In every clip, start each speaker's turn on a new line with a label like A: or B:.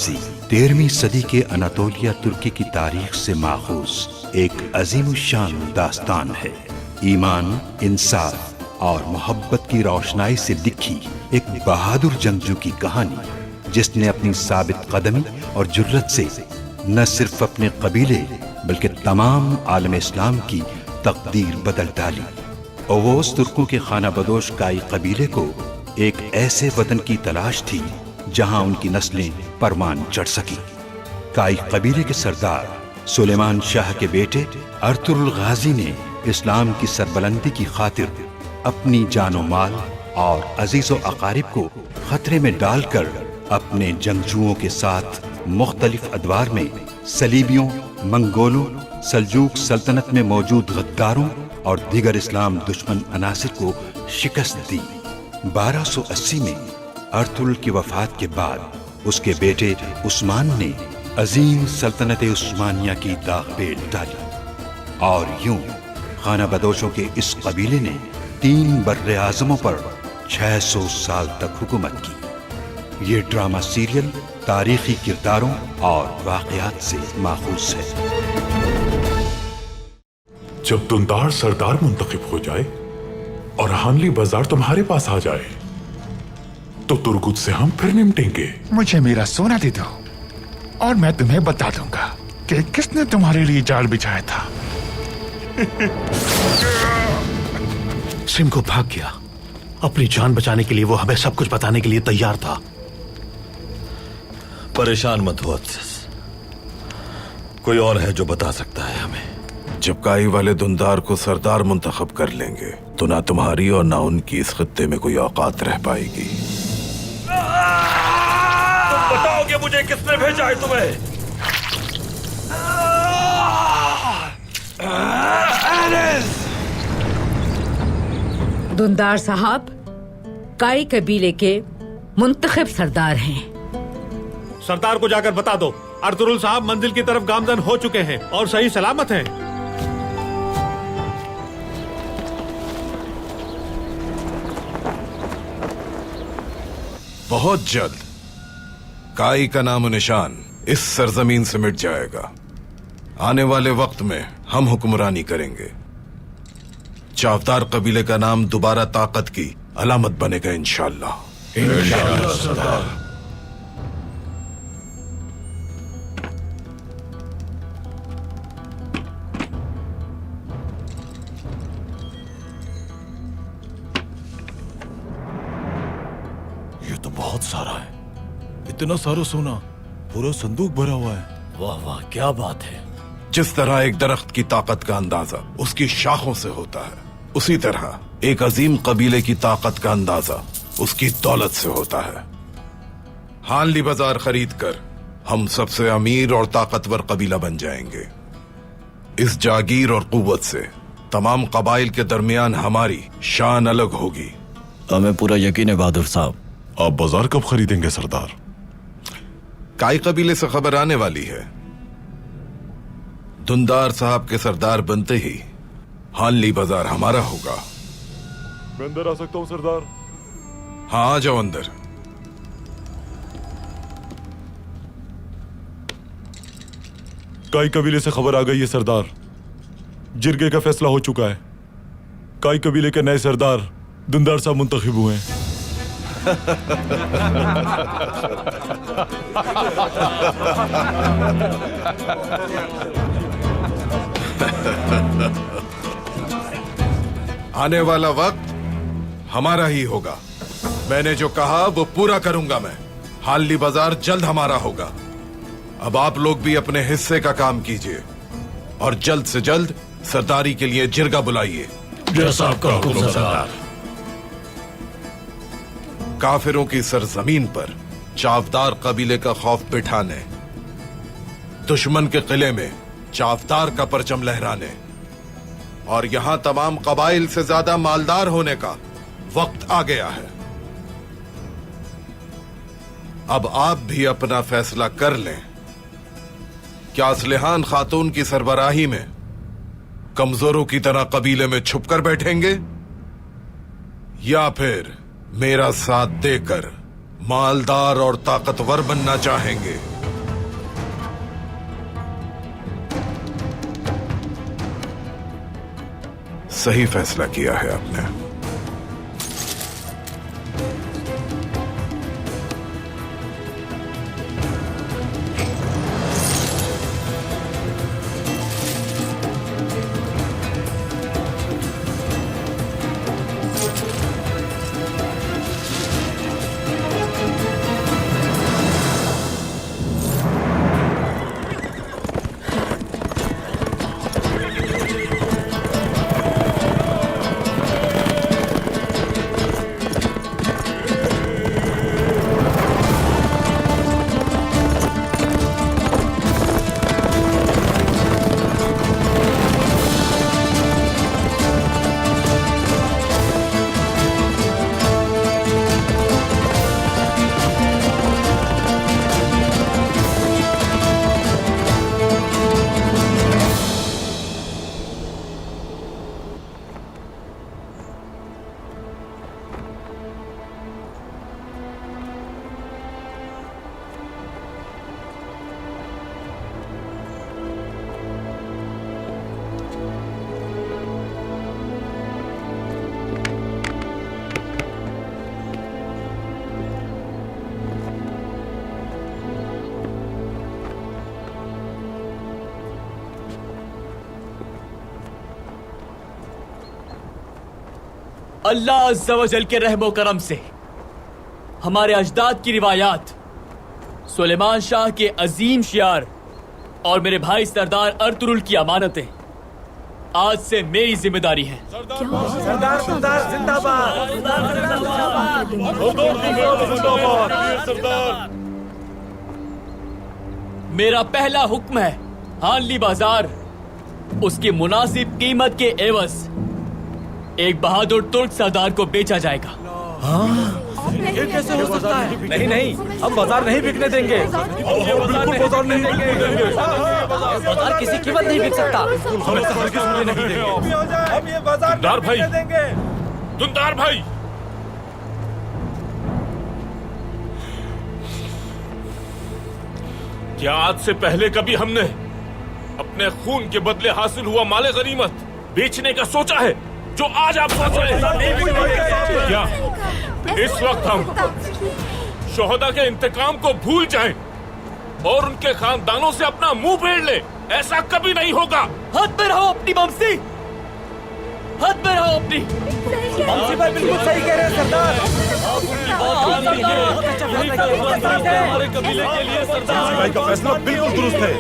A: गाजी 13वीं सदी के अनातोलिया तुर्की की तारीख से माखूज एक अजीमुशान दास्तान है। ईमान, इंसाफ और मोहब्बत की रोशनाई से लिखी एक बहादुर जंगजू की कहानी, जिसने अपनी साबित कदमी और जुर्रत से न सिर्फ अपने कबीले बल्कि तमाम आलम इस्लाम की तकदीर बदल डाली। ओवोस तुर्कों के खाना बदोश काई कबीले को एक ऐसे वतन की तलाश थी जहां उनकी नस्लें परवान चढ़ सकी। काई कबीले के सरदार सुलेमान शाह के बेटे अर्तुरुल गाजी ने इस्लाम की सरबलंदी की खातिर अपनी जानो माल और अजीजो अकारिब को खतरे में डालकर अपने जंगजुओं के साथ मुख्तलिफ अदवार में सलीबियों, मंगोलों, सल्जूक सल्तनत में मौजूद गद्दारों और दीगर इस्लाम दुश्मन अनासिर को शिकस्त दी। 1280 में अर्तुरुल की वफात के बाद उसके बेटे उस्मान ने अजीम सल्तनत उस्मानिया की दाग पेल डाली और यूं खाना बदोशों के इस कबीले ने 3 बर्रे आज़मों पर 600 साल तक हुकूमत की। ये ड्रामा सीरियल तारीखी किरदारों और वाक़यात से माखूज है।
B: जब दुंदार सरदार मुंतखब हो जाए और हानली बाजार तुम्हारे पास आ जाए तो तुर्गुत से हम फिर निपटेंगे।
C: मुझे मेरा सोना दे दो और मैं तुम्हें बता दूंगा कि किसने तुम्हारे लिए जाल बिछाया था।
D: सिम को भाग गया। अपनी जान बचाने के लिए वो हमें सब कुछ बताने के लिए तैयार था।
E: परेशान मत हो अफसस, कोई और है जो बता सकता है हमें।
F: जब काई वाले दुंदार को सरदार मुंतखब कर लेंगे तो ना तुम्हारी और ना उनकी इस खित्ते में कोई औकात रह पाएगी।
E: तुम बताओगे मुझे किसने भेजा है तुम्हें?
G: दुंदार साहब काई कबीले के मुंतखब सरदार हैं।
H: सरदार को जाकर बता दो अर्तुरुल साहब मंजिल की तरफ गामजन हो चुके हैं और सही सलामत हैं।
F: बहुत जल्द काई का नामो निशान इस सरजमीन से मिट जाएगा। आने वाले वक्त में हम हुक्मरानी करेंगे। चावदार कबीले का नाम दोबारा ताकत की अलामत बनेगा इंशाअल्लाह।
B: इंशाअल्लाह सरदार।
E: ये तो बहुत सारा है। इतना सारा सोना, पूरा संदूक भरा हुआ है। वाह वाह, क्या बात है।
F: जिस तरह एक दरख्त की ताकत का अंदाजा उसकी शाखों से होता है, उसी तरह एक अजीम कबीले की ताकत का अंदाजा उसकी दौलत से होता है। हानली बाजार खरीद कर हम सबसे अमीर और ताकतवर कबीला बन जाएंगे। इस जागीर और कुव्वत से तमाम कबाइल के दरमियान हमारी शान अलग होगी।
E: हमें पूरा यकीन है बहादुर साहब।
B: आप बाजार कब खरीदेंगे सरदार?
F: काई कबीले से खबर आने वाली है। दुंदार साहब के सरदार बनते ही हानली बाजार हमारा होगा।
B: मैं अंदर आ सकता हूँ सरदार?
F: हाँ, आ जाओ अंदर।
B: काई कबीले से खबर आ गई है सरदार। जिरगे का फैसला हो चुका है। काई कबीले के नए सरदार दुंदार साहब मुंतखब हुए हैं।
F: आने वाला वक्त हमारा ही होगा। मैंने जो कहा वो पूरा करूंगा मैं। हानली बाजार जल्द हमारा होगा। अब आप लोग भी अपने हिस्से का काम कीजिए और जल्द से जल्द सरदारी के लिए जिरगा बुलाइए।
E: जैसा आपका हुक्म सरदार।
F: काफिरों की सरजमीन पर चावदार कबीले का खौफ बिठाने, दुश्मन के किले में चावदार का परचम लहराने और यहां तमाम कबाइल से ज्यादा मालदार होने का वक्त आ गया है। अब आप भी अपना फैसला कर लें। क्या असलिहान खातून की सरबराही में कमजोरों की तरह कबीले में छुपकर बैठेंगे या फिर मेरा साथ देकर मालदार और ताकतवर बनना चाहेंगे? सही फैसला किया है आपने।
I: अल्लाह अज़्ज़ा व जल के रहमो करम से हमारे अजदाद की रिवायात, सुलेमान शाह के अजीम शियार और मेरे भाई सरदार अर्तुरुल की अमानतें आज से मेरी जिम्मेदारी है। मेरा पहला हुक्म है, हानली बाजार उसकी मुनासिब कीमत के एवज एक बहादुर तुर्क सरदार को बेचा जाएगा।
E: ये कैसे हो सकता है? नहीं नहीं, हम बाजार नहीं बिकने देंगे। बिल्कुल बाजार नहीं देंगे। बाजार किसी कीमत नहीं बिक सकता। हम इसे हरगिज़ नहीं देंगे। हम ये बाजार
B: दुंदार भाई,
E: नहीं देंगे।
B: दुंदार भाई, क्या आज से पहले कभी हमने अपने खून के बदले हासिल हुआ माले गनीमत बेचने का सोचा है जो आज आप सोच रहे हैं? क्या इस वक्त हम शोहदा के इंतकाम को भूल जाएं और उनके खानदानों से अपना मुंह फेर ले? ऐसा कभी नहीं होगा।
I: हद में रहो अपनी ममसी, हद में रहो अपनी।
E: ममसी भाई बिल्कुल सही कह रहे हैं सरदार।
B: हमारे कबीले के लिए सरदार भाई का फैसला बिल्कुल दुरुस्त है।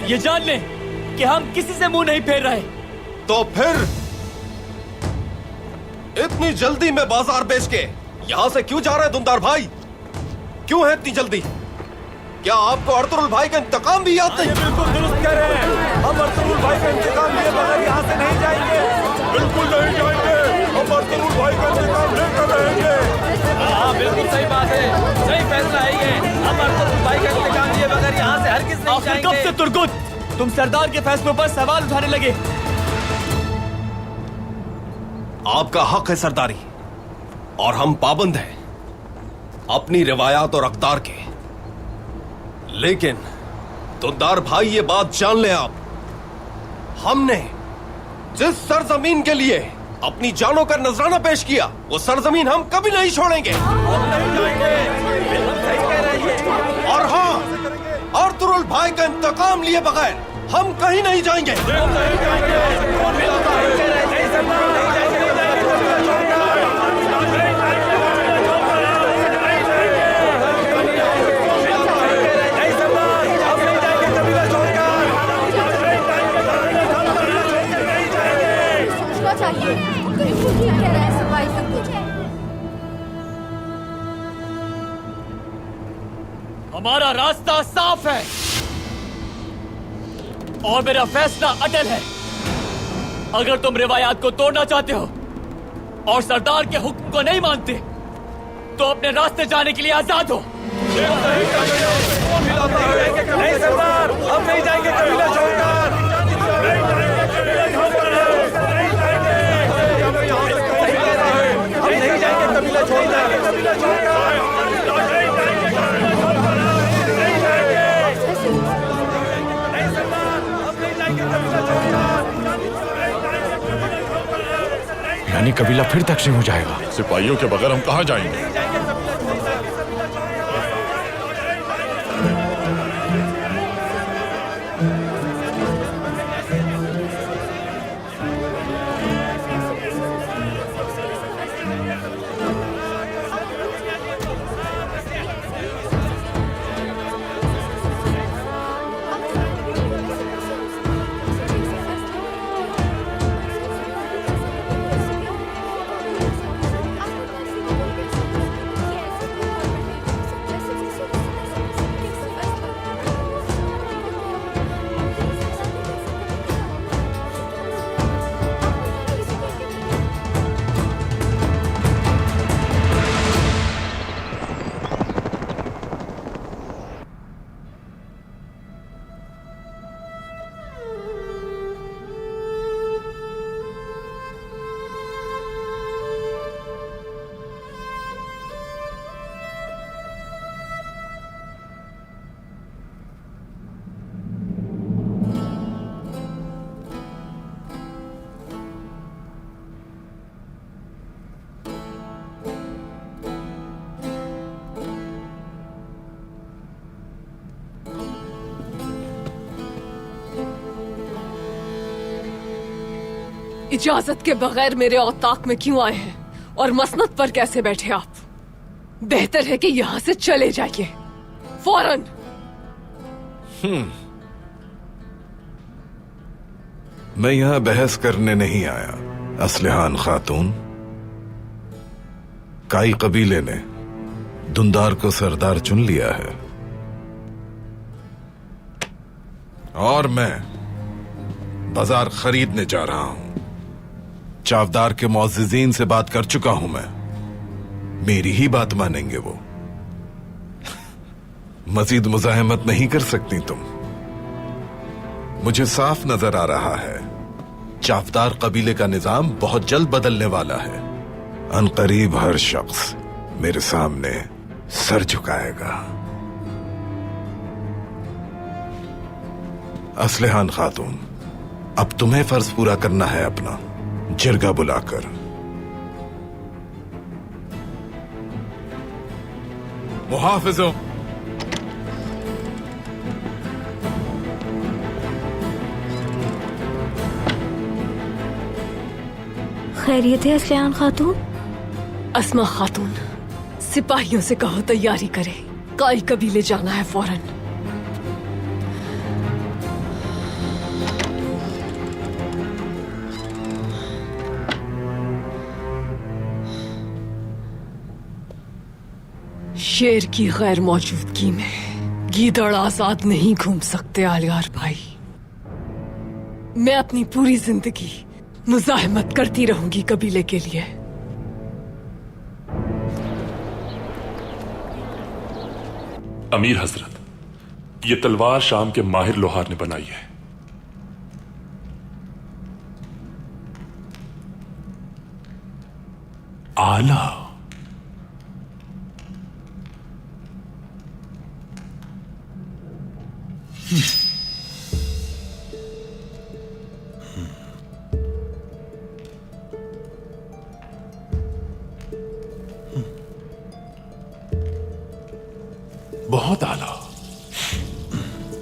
I: ये जान ले कि हम किसी से मुंह नहीं फेर रहे।
J: तो फिर इतनी जल्दी में बाजार बेच के यहाँ से क्यों जा रहे हैं दुंदार भाई? क्यों है इतनी जल्दी? क्या आपको अर्तुरुल भाई का इंतकाम भी याद नहीं?
E: बिल्कुल दुरुस्त कह रहे हैं। हम अर्तुरुल भाई का इंतकाम लिए बगैर यहाँ से नहीं जाएंगे।
B: बिल्कुल नहीं जाएंगे। हम अर्तुरुल भाई का इंतकाम लेकर रहेंगे।
E: हाँ बिल्कुल सही बात है, सही फैसला है ये। हम अर्तुरुल भाई का इंतकाम लिए बगैर यहाँ से हरगिज़ नहीं
I: आखिर
E: जाएंगे।
I: कब से तुर्गुत तुम सरदार के फैसलों पर सवाल उठाने लगे?
J: आपका हक है सरदारी, और हम पाबंद हैं अपनी रिवायात और अक़दार के। लेकिन दुंदार भाई ये बात जान ले आप, हमने जिस सरजमीन के लिए अपनी जानों का नजराना पेश किया वो सरजमीन हम कभी नहीं छोड़ेंगे। और हाँ, अर्तुरुल भाई का इंतकाम लिए बगैर हम कहीं नहीं जाएंगे।
I: हमारा रास्ता साफ है और मेरा फैसला अटल है। अगर तुम रिवायात को तोड़ना चाहते हो और सरदार के हुक्म को नहीं मानते तो अपने रास्ते जाने के लिए आजाद हो।
E: नहीं सरदार, हम नहीं जाएंगे कबीला छोड़कर। हम नहीं जाएंगे कबीला छोड़कर। नहीं सरदार, हम नहीं जाएंगे कबीला छोड़कर।
C: खानदानी कबीला फिर तकसीम हो जाएगा।
K: सिपाहियों के बगैर हम कहाँ जाएंगे?
L: इजाजत के बगैर मेरे औताक में क्यों आए हैं और मसनद पर कैसे बैठे आप? बेहतर है कि यहाँ से चले जाइए फौरन।
F: मैं यहां बहस करने नहीं आया असलहान खातून। काई कबीले ने दुंदार को सरदार चुन लिया है और मैं बाजार खरीदने जा रहा हूं। चावदार के मुअज्जिजीन से बात कर चुका हूं मैं, मेरी ही बात मानेंगे वो। मजीद मुजाहमत नहीं कर सकती तुम। मुझे साफ नजर आ रहा है चावदार कबीले का निजाम बहुत जल्द बदलने वाला है। अनकरीब हर शख्स मेरे सामने सर झुकाएगा। असलहान खातून, अब तुम्हें फर्ज पूरा करना है अपना। जिरगा बुलाकर मुहाफिजों,
M: खैरियत है असलहान खातून?
L: अस्मा खातून, सिपाहियों से कहो तैयारी करें, काई कबीले जाना है फौरन। शेर की गैर मौजूदगी में गीदड़ आजाद नहीं घूम सकते आलियार भाई। मैं अपनी पूरी जिंदगी मुजाहिमत करती रहूंगी कबीले के लिए।
K: अमीर हजरत, ये तलवार शाम के माहिर लोहार ने बनाई है। आला बहुत आला,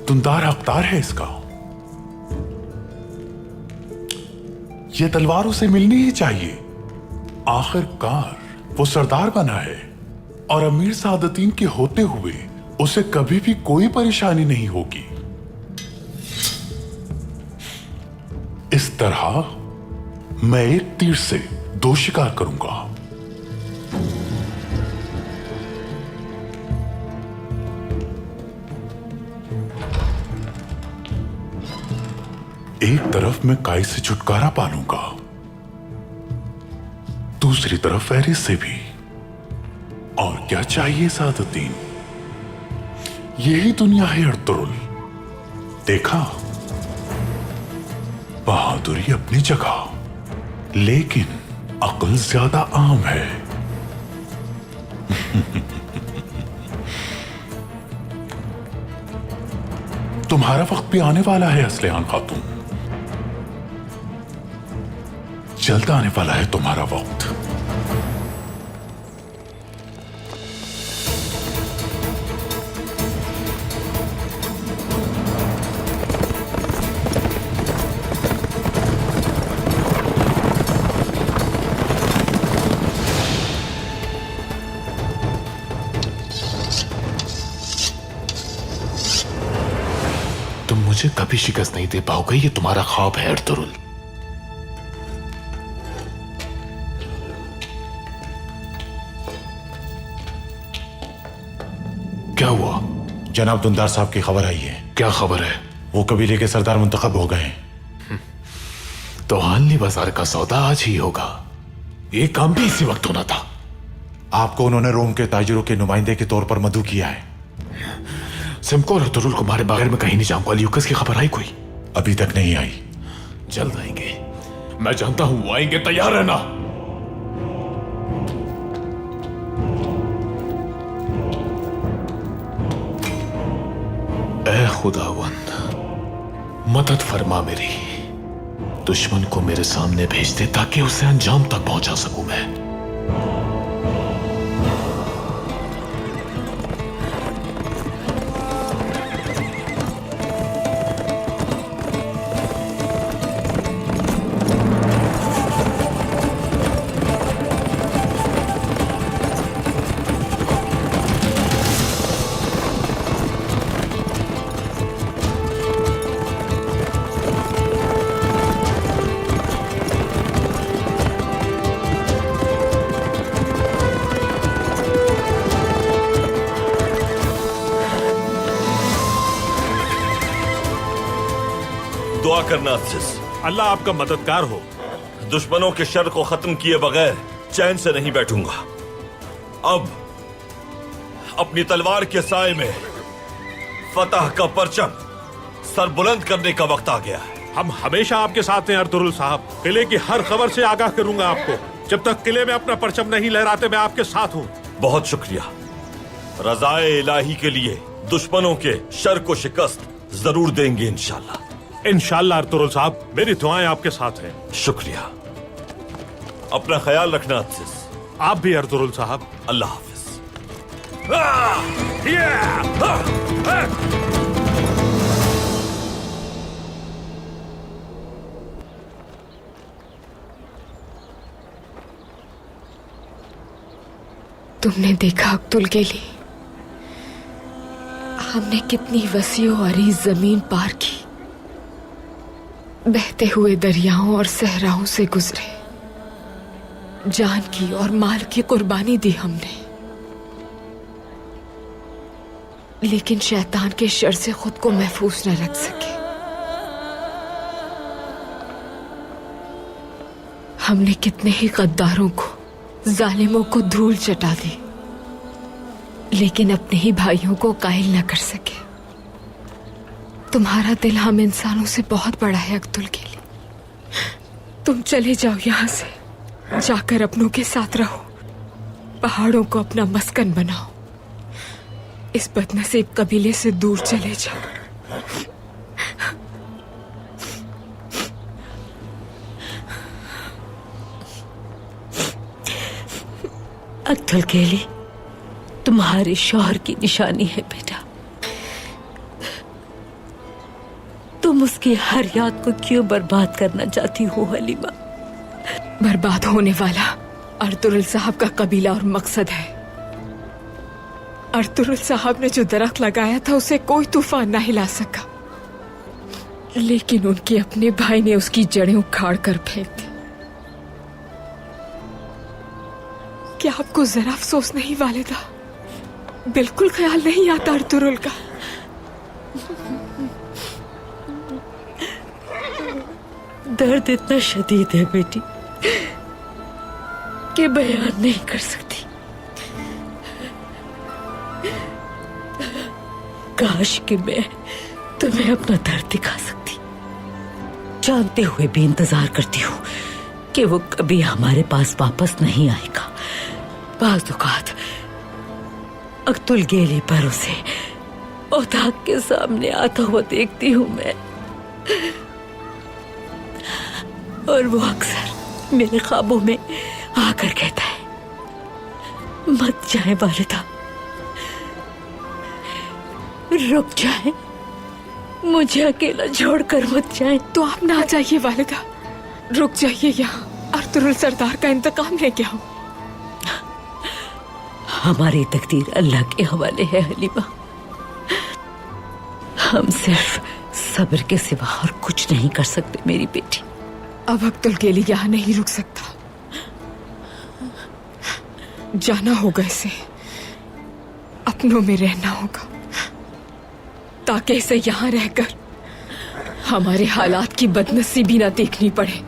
K: दुंदार अख्तार है इसका। ये तलवार उसे मिलनी ही चाहिए। आखिरकार वो सरदार बना है और अमीर सादतीन के होते हुए उसे कभी भी कोई परेशानी नहीं होगी। इस तरह मैं एक तीर से दो शिकार करूंगा। एक तरफ मैं काई से छुटकारा पालूंगा, दूसरी तरफ फैरिस से भी। और क्या चाहिए सादतीन? यही दुनिया है अर्तुरुल। देखा, बहादुरी अपनी जगह, लेकिन अक्ल ज्यादा आम है। तुम्हारा वक्त भी आने वाला है असलहान खातून। जल्द आने वाला है तुम्हारा वक्त। तुम मुझे कभी शिकस्त नहीं दे पाओगे, ये तुम्हारा ख्वाब है अर्तुरुल। क्या हुआ?
C: जनाब दुंदार साहब की खबर आई है।
K: क्या खबर है?
C: वो कबीले के सरदार मुंतखब हो गए।
K: तो हालनी बाजार का सौदा आज ही होगा। ये काम भी इसी वक्त होना था।
C: आपको उन्होंने रोम के ताजिरों के नुमाइंदे के तौर पर मदऊ किया है।
K: सिमको और अर्तुरुल को मारे बगैर में कहीं नहीं जाऊंगा। ल्यूकस की खबर आई कोई?
C: अभी तक नहीं आई।
K: जल्द आएंगे, मैं जानता हूं वो आएंगे, तैयार रहना। ऐ खुदावंद, मदद फरमा मेरी। दुश्मन को मेरे सामने भेज दे ताकि उसे अंजाम तक पहुंचा सकूं मैं।
B: दुआ करना अफसस,
H: अल्लाह आपका मददगार हो।
B: दुश्मनों के शर को खत्म किए बगैर चैन से नहीं बैठूंगा। अब अपनी तलवार के साए में फतह का परचम सर बुलंद करने का वक्त आ गया है।
H: हम हमेशा आपके साथ हैं अर्तुरुल साहब। किले की हर खबर से आगाह करूंगा आपको। जब तक किले में अपना परचम नहीं लहराते मैं आपके साथ हूँ।
B: बहुत शुक्रिया। रज़ाए इलाही के लिए दुश्मनों के शर को शिकस्त जरूर देंगे इंशाल्लाह।
H: इंशाल्लाह अर्तुरुल साहब, मेरी दुआएं आपके साथ हैं।
B: शुक्रिया। अपना ख्याल रखना अफसस।
H: आप भी अर्तुरुल साहब।
B: अल्लाह हाफिज।
L: तुमने देखा अब्दुल गेली, हमने कितनी वसीओ अरीज जमीन पार की, बहते हुए दरियाओं और सहराओं से गुजरे, जान की और माल की कुर्बानी दी हमने, लेकिन शैतान के शर से खुद को महफूज न रख सके। हमने कितने ही गद्दारों को, जालिमों को धूल चटा दी, लेकिन अपने ही भाइयों को कायल न कर सके। तुम्हारा दिल हम इंसानों से बहुत बड़ा है अब्दुल के लिए। तुम चले जाओ यहाँ से, जाकर अपनों के साथ रहो, पहाड़ों को अपना मस्कन बनाओ, इस बदनसीब कबीले से दूर चले जाओ।
G: अब्दुल गेली, तुम्हारे शौहर की निशानी है बेटा। तुम उसकी हर याद को क्यों बर्बाद करना चाहती हो हलीमा?
L: बर्बाद होने वाला अर्तुरुल साहब का कबीला और मकसद है। अर्तुरुल साहब ने जो दरख्त लगाया था उसे कोई तूफान ना हिला सका, लेकिन उनके अपने भाई ने उसकी जड़ें उखाड़ कर फेंक दी। क्या आपको जरा अफसोस नहीं वालिदा? बिल्कुल ख्याल नहीं आता अर्तुरुल का?
G: दर्द इतना शदीद है बेटी कि बयान नहीं कर सकती। काश कि मैं तुम्हें अपना दर्द दिखा सकती, जानते हुए भी इंतजार करती हूँ कि वो कभी हमारे पास वापस नहीं आएगा। बाज़ औक़ात अब्दुल गेली पर उसे औताक के सामने आता हुआ देखती हूँ मैं, और वो अक्सर मेरे ख्वाबों में आकर कहता है, मत जाए वालिदा, रुक जाए, मुझे अकेला छोड़कर मत जाए।
L: तो आप ना जाइए वालिदा, रुक जाइए यहाँ, अर्तुरुल सरदार का इंतकाम लेके आओ।
G: हमारी तकदीर अल्लाह के हवाले है हलीमा। हम सिर्फ सब्र के सिवा और कुछ नहीं कर सकते मेरी बेटी।
L: अब अब्दुल गेली यहाँ नहीं रुक सकता, जाना होगा इसे, अपनों में रहना होगा, ताकि इसे यहाँ रहकर हमारे हालात की बदनसीबी ना देखनी पड़े।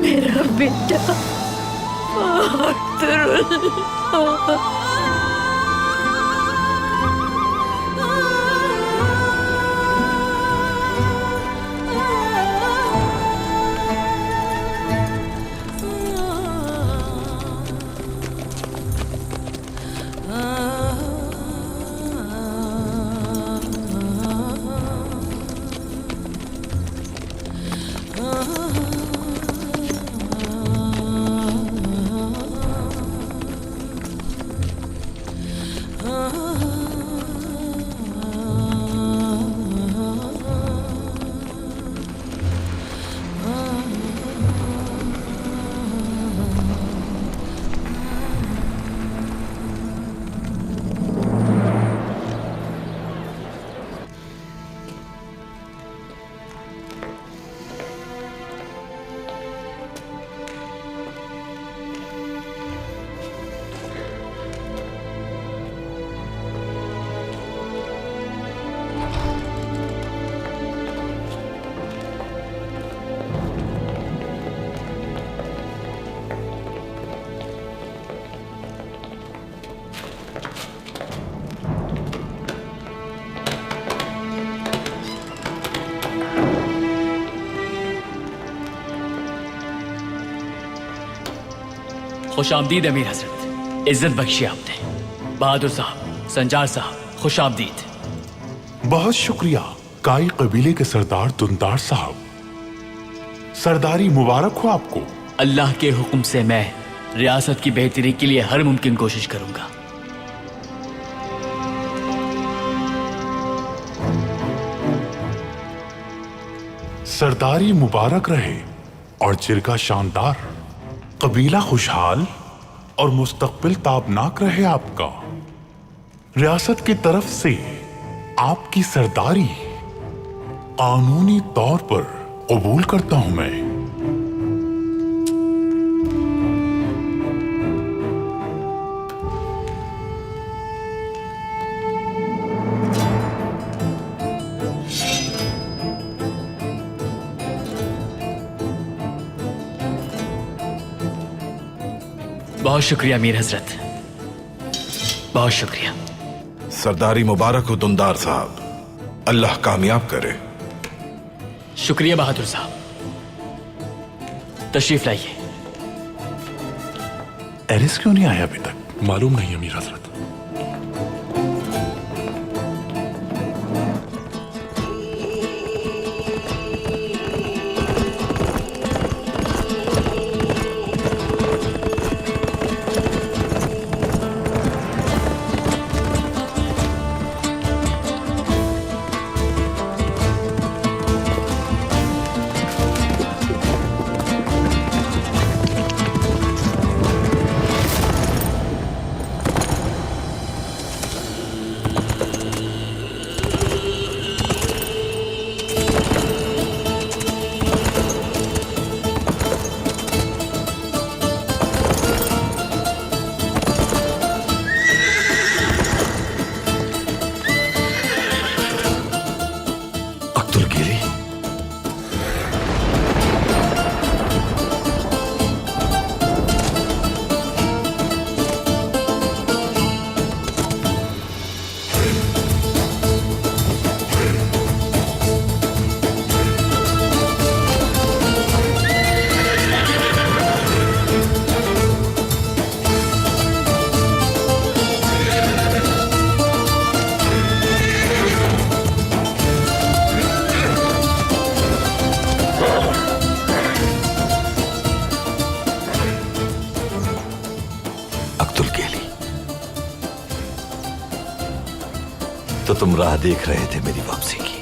G: मेरा बेटा अर्तुरुल।
I: खुश आमदीद अमीर हजरत, इज्जत बख्शी आपने। बहादुर साहब, संजार साहब, खुश आमदीद।
K: बहुत शुक्रिया काई कबीले के सरदार दुंदार साहब, सरदारी मुबारक हो आपको।
I: अल्लाह के हुक्म से मैं रियासत की बेहतरी के लिए हर मुमकिन कोशिश करूंगा।
K: सरदारी मुबारक रहे और जिरगा शानदार, कबीला खुशहाल और मुस्तकबिल ताबनाक रहे आपका। रियासत की तरफ से आपकी सरदारी कानूनी तौर पर कबूल करता हूं मैं।
I: बहुत शुक्रिया अमीर हजरत, बहुत शुक्रिया।
F: सरदारी मुबारक हो दुंदार साहब, अल्लाह कामयाब करे।
I: शुक्रिया बहादुर साहब, तशरीफ लाइए।
K: एरिस क्यों नहीं आया अभी तक?
C: मालूम नहीं अमीर हजरत।
J: तो तुम राह देख रहे थे मेरी वापसी की।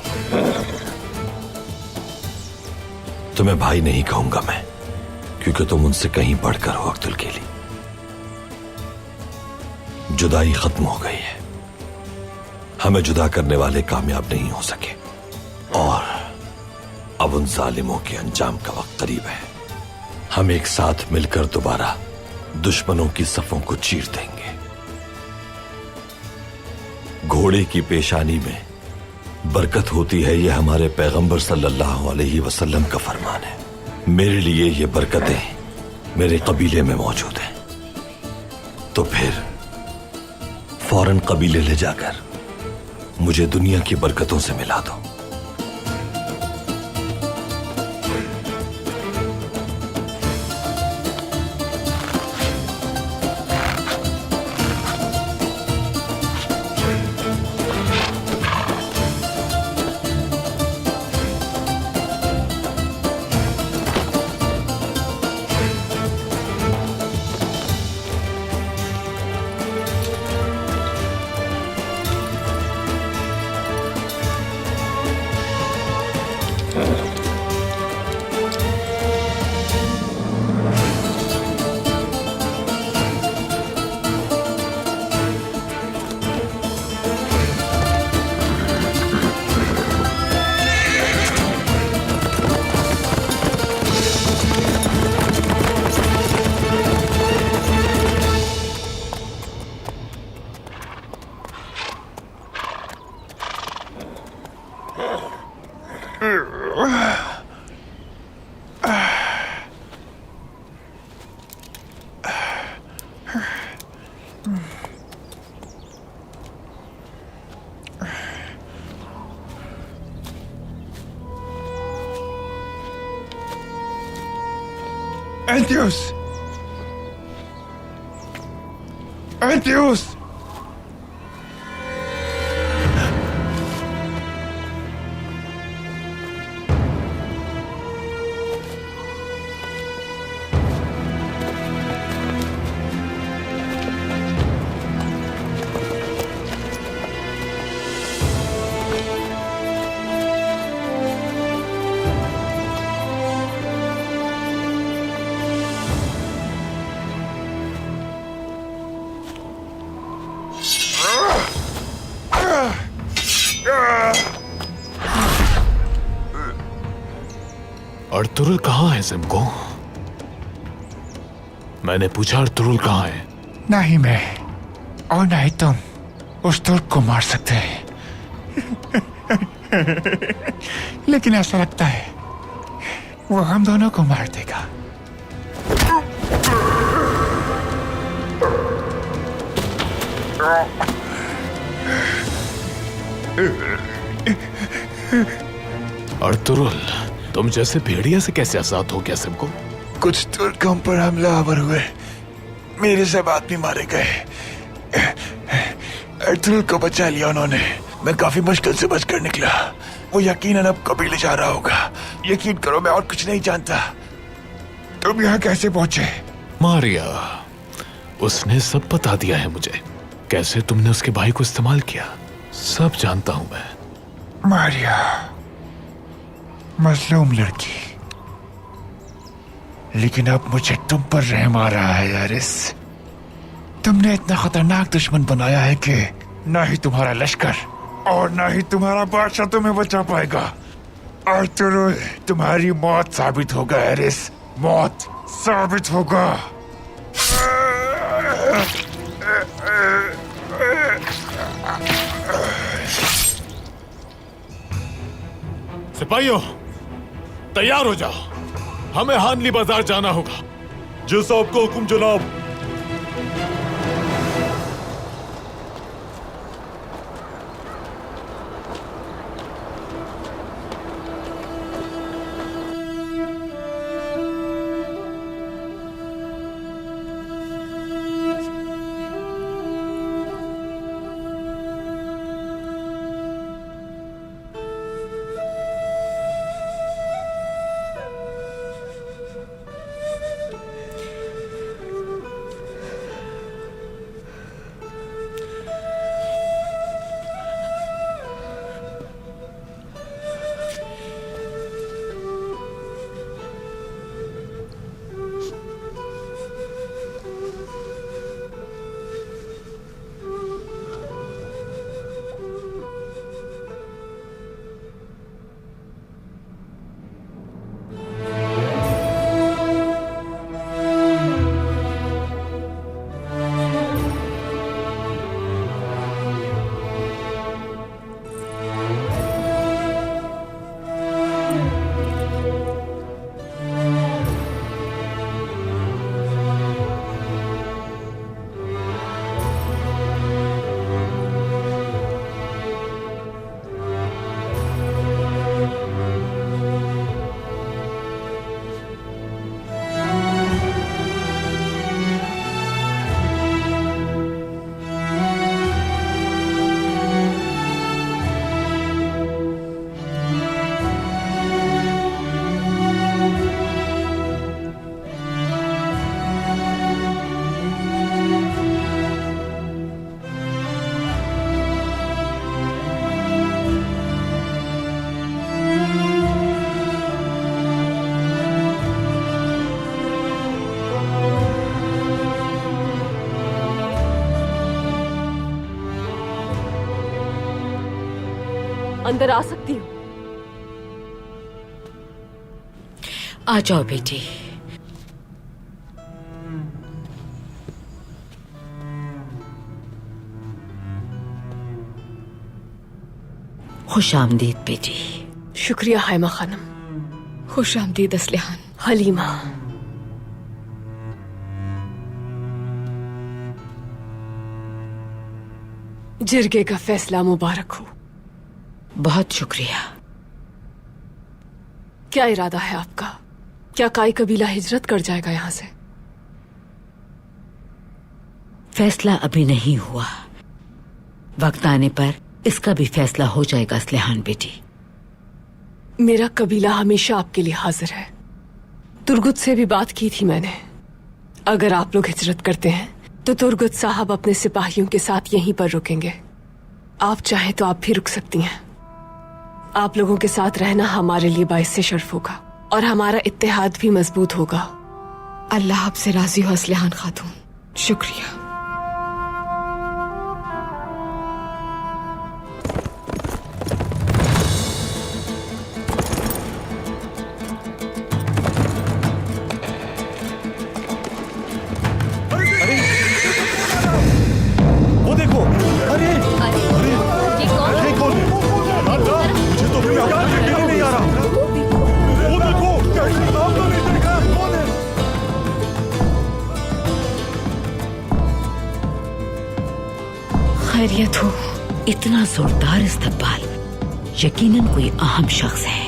J: तुम्हें भाई नहीं कहूंगा मैं, क्योंकि तुम उनसे कहीं बढ़कर हो अब्दुल केली। जुदाई खत्म हो गई है, हमें जुदा करने वाले कामयाब नहीं हो सके, और अब उन जालिमों के अंजाम का वक्त करीब है। हम एक साथ मिलकर दोबारा दुश्मनों की सफों को चीर देंगे। घोड़े की पेशानी में बरकत होती है, यह हमारे पैगंबर सल्लल्लाहु अलैहि वसल्लम का फरमान है। मेरे लिए ये बरकतें मेरे कबीले में मौजूद हैं, तो फिर फौरन कबीले ले जाकर मुझे दुनिया की बरकतों से मिला दो।
C: Adios! Adios!
K: अर्तुरुल कहाँ है सिमको? मैंने पूछा अर्तुरुल कहाँ है?
C: नहीं मैं और नहीं तुम उस तुर्क को मार सकते हैं। लेकिन ऐसा लगता है वो हम दोनों को मार देगा।
K: अर्तुरुल, तुम जैसे भेड़िया से कैसे आजाद हो गया सिमको?
C: कुछ तुर्क हम पर हमलावर हुए, मेरे सब आदमी मारे गए। अर्तुरुल को बचा लिया उन्होंने। मैं काफी मुश्किल से बचकर निकला। वो यकीनन अब कबीले जा रहा होगा। यकीन करो मैं और कुछ नहीं जानता। तुम यहाँ कैसे पहुंचे?
K: मारिया, उसने सब बता दिया है मुझे। कैसे तुमने उसके भाई को इस्तेमाल किया, सब जानता हूं मैं।
C: मारिया, मजलूम लड़की, लेकिन अब मुझे तुम पर रहम आ रहा है यारिस। तुमने इतना खतरनाक दुश्मन बनाया है कि ना ही तुम्हारा लश्कर और ना ही तुम्हारा बादशाह तुम्हें बचा पाएगा। अर्तुरुल, तुम्हारी मौत साबित होगा यारिस, मौत साबित होगा।
K: सिपाहियों, तैयार हो जाओ, हमें हानली बाजार जाना होगा।
H: जो साहब को हुक्म जनाब।
L: अंदर आ सकती हूँ?
G: आ जाओ बेटी। खुश आमदीद बेटी।
L: शुक्रिया हाइमा खानम। खुश आमदीद असलिहान। हलीमा। जिरगे का फैसला मुबारक हो।
G: बहुत शुक्रिया।
L: क्या इरादा है आपका? क्या काई कबीला हिजरत कर जाएगा यहां से?
G: फैसला अभी नहीं हुआ, वक्त आने पर इसका भी फैसला हो जाएगा असलिहान बेटी।
L: मेरा कबीला हमेशा आपके लिए हाजिर है। तुर्गुत से भी बात की थी मैंने। अगर आप लोग हिजरत करते हैं तो तुर्गुत साहब अपने सिपाहियों के साथ यहीं पर रुकेंगे। आप चाहें तो आप भी रुक सकती हैं। आप लोगों के साथ रहना हमारे लिए बाइस से शर्फ होगा और हमारा इत्तेहाद भी मजबूत होगा।
M: अल्लाह आपसे राजी हो असलिहान खातून। शुक्रिया।
E: वो देखो। अरे अरे ये कौन है? मुझे तो नहीं आ रहा। वो देखो, नाम तो नहीं देखा। कौन है?
G: खैरियत हो? इतना जोरदार इस्तकबाल, यकीनन कोई अहम शख्स है।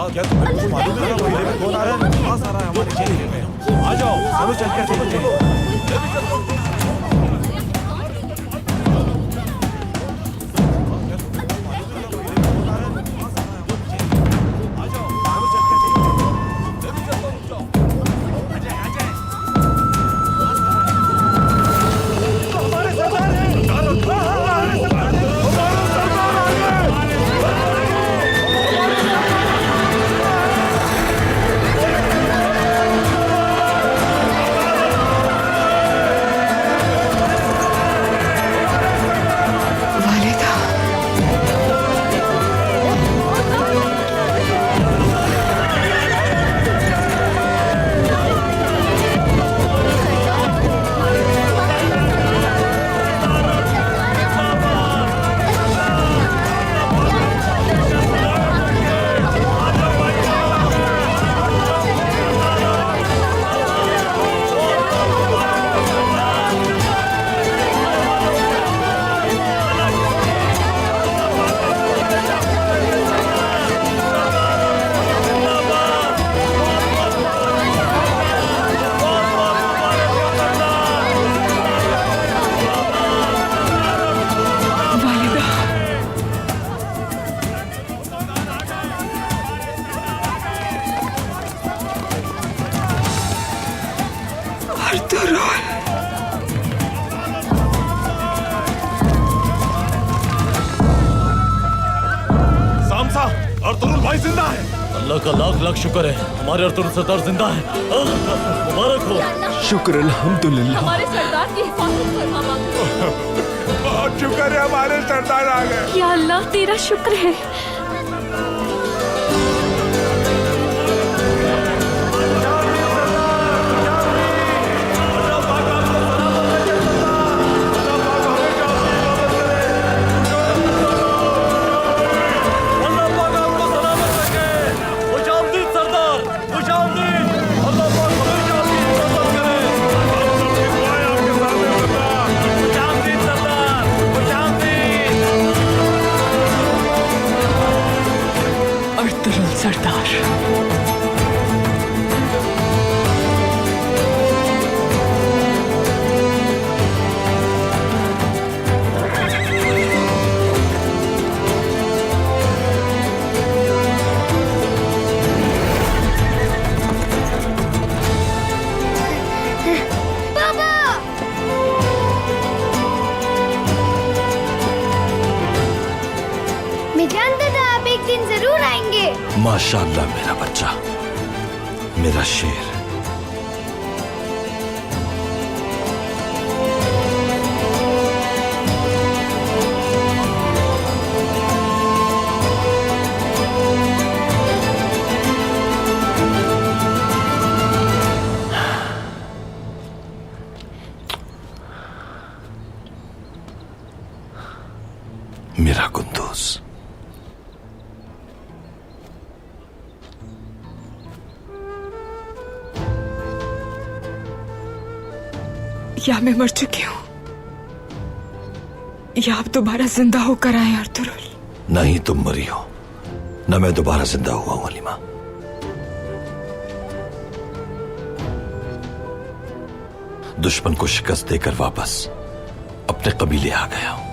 E: क्या तुम्हें कुछ मालूम है मेले में कौन आ रहा है? पास आ रहा है हमारे खेल में। आ जाओ, चलो चल कर चलो। अर्तुरुल भाई जिंदा है।
I: अल्लाह का लाख लाख शुक्र है, हमारे अर्तुरुल सरदार जिंदा है। मुबारक हो।
J: शुक्र अल्हम्दुलिल्लाह।
L: हमारे सरदार की हिफाजत फरमा मांगो।
C: बहुत शुक्र है, हमारे सरदार आ गए।
M: या अल्लाह तेरा शुक्र है।
J: माशाअल्लाह मेरा बच्चा, मेरा शेर। मेरा कुंदूस।
M: या मैं मर चुकी हूँ या आप दोबारा जिंदा होकर आए अर्तुरुल।
J: नहीं तुम मरी हो, न मैं दोबारा जिंदा हुआ हूं हलीमा। दुश्मन को शिकस्त देकर वापस अपने कबीले आ गया हूं।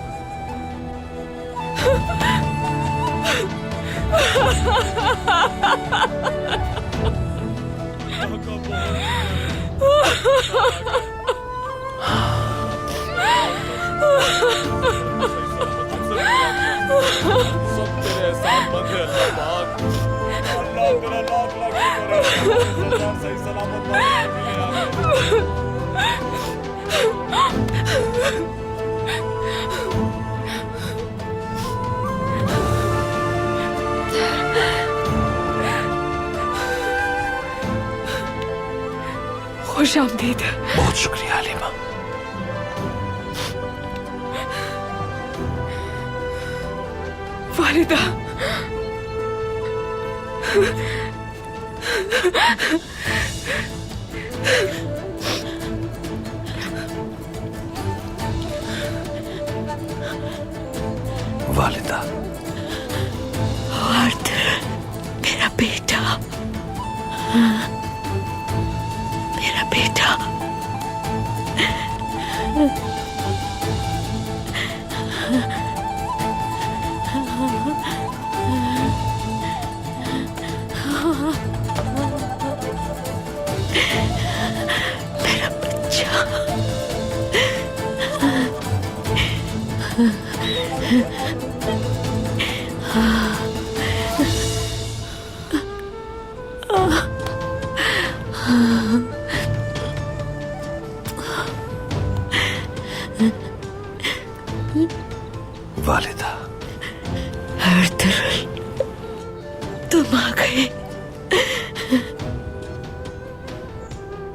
M: खुश आमदीद।
J: बहुत शुक्रिया हलीमा।
M: वालिदा,
J: वालिदा।
G: आर्थर, मेरा बेटा, मेरा बेटा। मेरा बच्चा।
J: वालिदा।
G: अर्तुरुल, तुम आ गए।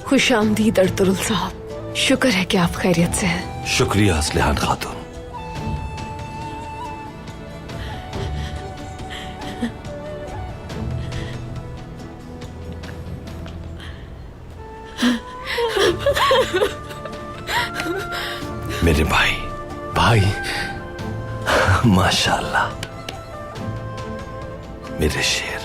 L: खुश आमदीद अर्तुरुल साहब, शुक्र है कि आप खैरियत से हैं।
J: शुक्रिया असलिहान खातून। मेरे भाई। भाई माशाअल्लाह, मेरे शेर।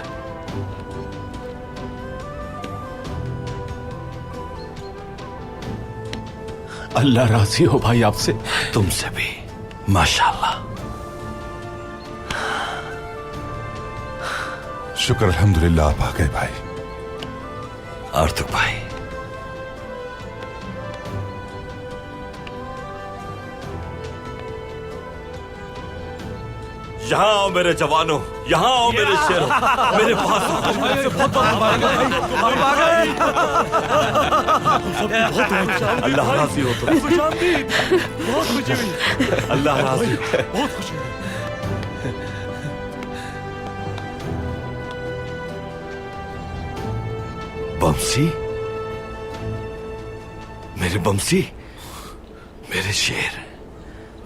D: अल्लाह राजी हो भाई आपसे।
J: तुमसे भी माशाअल्लाह।
K: शुक्र अल्हम्दुलिल्लाह आप आ गए भाई।
J: आर्तुक भाई, यहाँ आओ मेरे जवानों, यहाँ आओ मेरे शेरों, मेरे पास अल्लाह राजी हो तुम।
E: बहुत खुशी हुई।
J: अल्लाह राजी हो।
E: बहुत खुशी हुई।
J: बमसी, मेरे बमसी, मेरे शेर,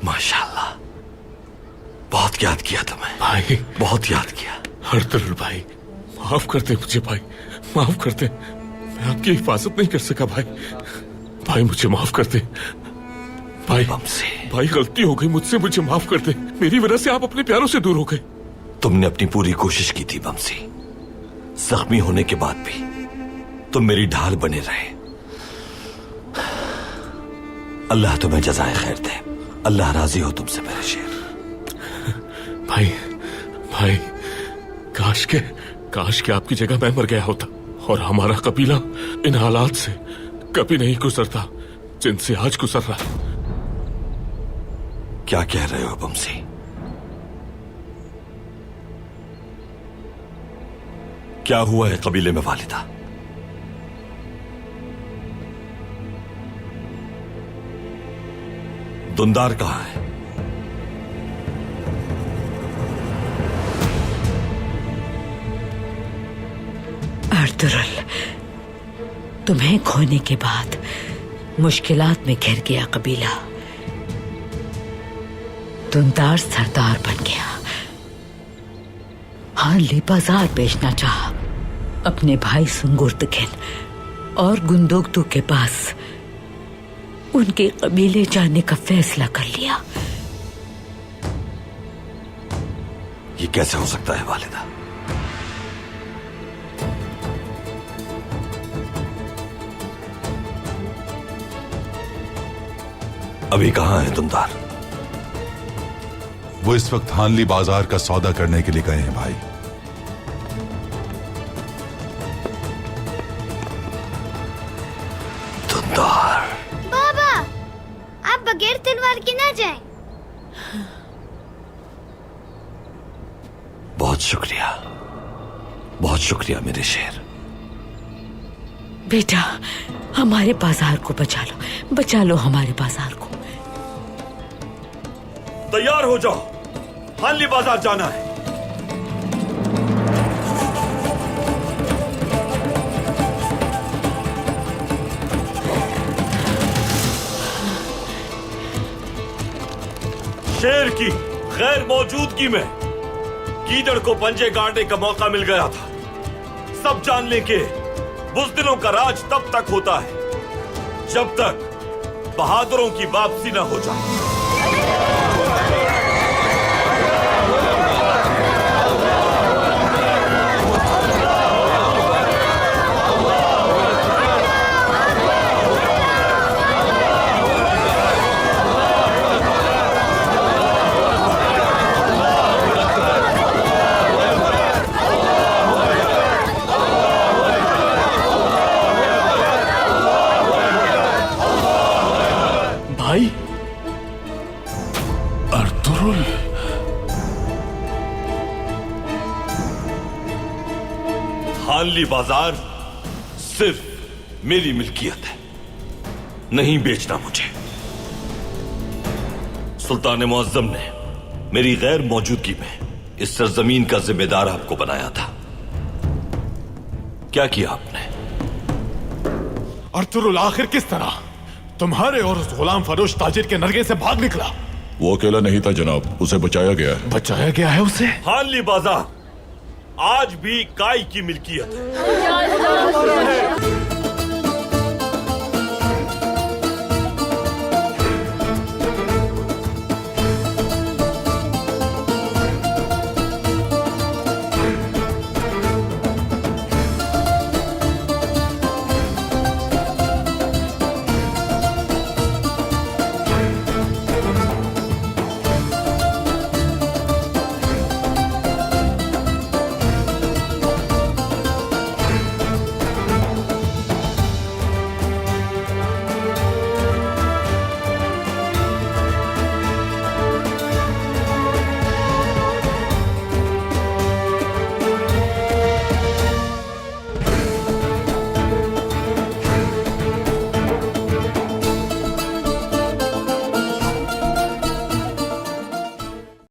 J: माशाअल्लाह। बहुत याद किया तुम्हें
B: भाई,
J: बहुत याद किया।
B: अर्तुरुल भाई, माफ कर दे मुझे भाई, माफ कर दे। मैं आपकी हिफाजत नहीं कर सका भाई। भाई मुझे माफ कर दे भाई। भाई गलती हो गई मुझसे, मुझे माफ कर दे। मेरी वजह से आप अपने प्यारों से दूर हो गए।
J: तुमने अपनी पूरी कोशिश की थी बमसी। जख्मी होने के बाद भी तुम मेरी ढाल बने रहे। अल्लाह तुम्हें जज़ाए खैर दे। अल्लाह राजी हो तुमसे मेरे शेर।
B: भाई, भाई, काश के आपकी जगह मैं मर गया होता और हमारा कबीला इन हालात से कभी नहीं गुजरता जिनसे आज गुजर रहा है।
J: क्या कह रहे हो बमसी?
N: क्या हुआ है कबीले में वालिदा? दुंदार कहां है?
G: अर्तुरुल, तुम्हें खोने के बाद मुश्किलात में घिर गया कबीला। दुंदार सरदार बन गया। हानली बाजार बेचना चाहा। अपने भाई सुंगुर्दगिन और गुंदोगतु के पास उनके कबीले जाने का फैसला कर लिया।
N: ये कैसे हो सकता है वालिदा? अभी कहां है दुंदार?
K: वो इस वक्त हानली बाजार का सौदा करने के लिए गए हैं भाई।
N: दुंदार,
O: बाबा, आप बगैर तलवार के ना जाएं।
N: बहुत शुक्रिया, बहुत शुक्रिया मेरे शेर।
G: बेटा, हमारे बाजार को बचा लो, बचा लो हमारे बाजार को।
N: तैयार हो जाओ, हानली बाजार जाना है। शेर की गैर मौजूदगी में गीदड़ को पंजे गाड़ने का मौका मिल गया था। सब जान लें कि बुज़दिलों का राज तब तक होता है जब तक बहादुरों की वापसी न हो जाए।
D: भाई
K: अर्तुरुल,
N: हानली बाजार सिर्फ मेरी मिल्कियत है, नहीं बेचना मुझे। सुल्तान मुअज्जम ने मेरी गैर मौजूदगी में इस सरजमीन का जिम्मेदार आपको बनाया था। क्या किया आपने?
K: अर्तुरुल आखिर किस तरह तुम्हारे और उस गुलाम फरोश ताजिर के नरगे से भाग निकला?
P: वो अकेला नहीं था जनाब, उसे बचाया गया है।
K: बचाया गया है उसे?
N: हानली बाजार आज भी काई की मिल्कियत है।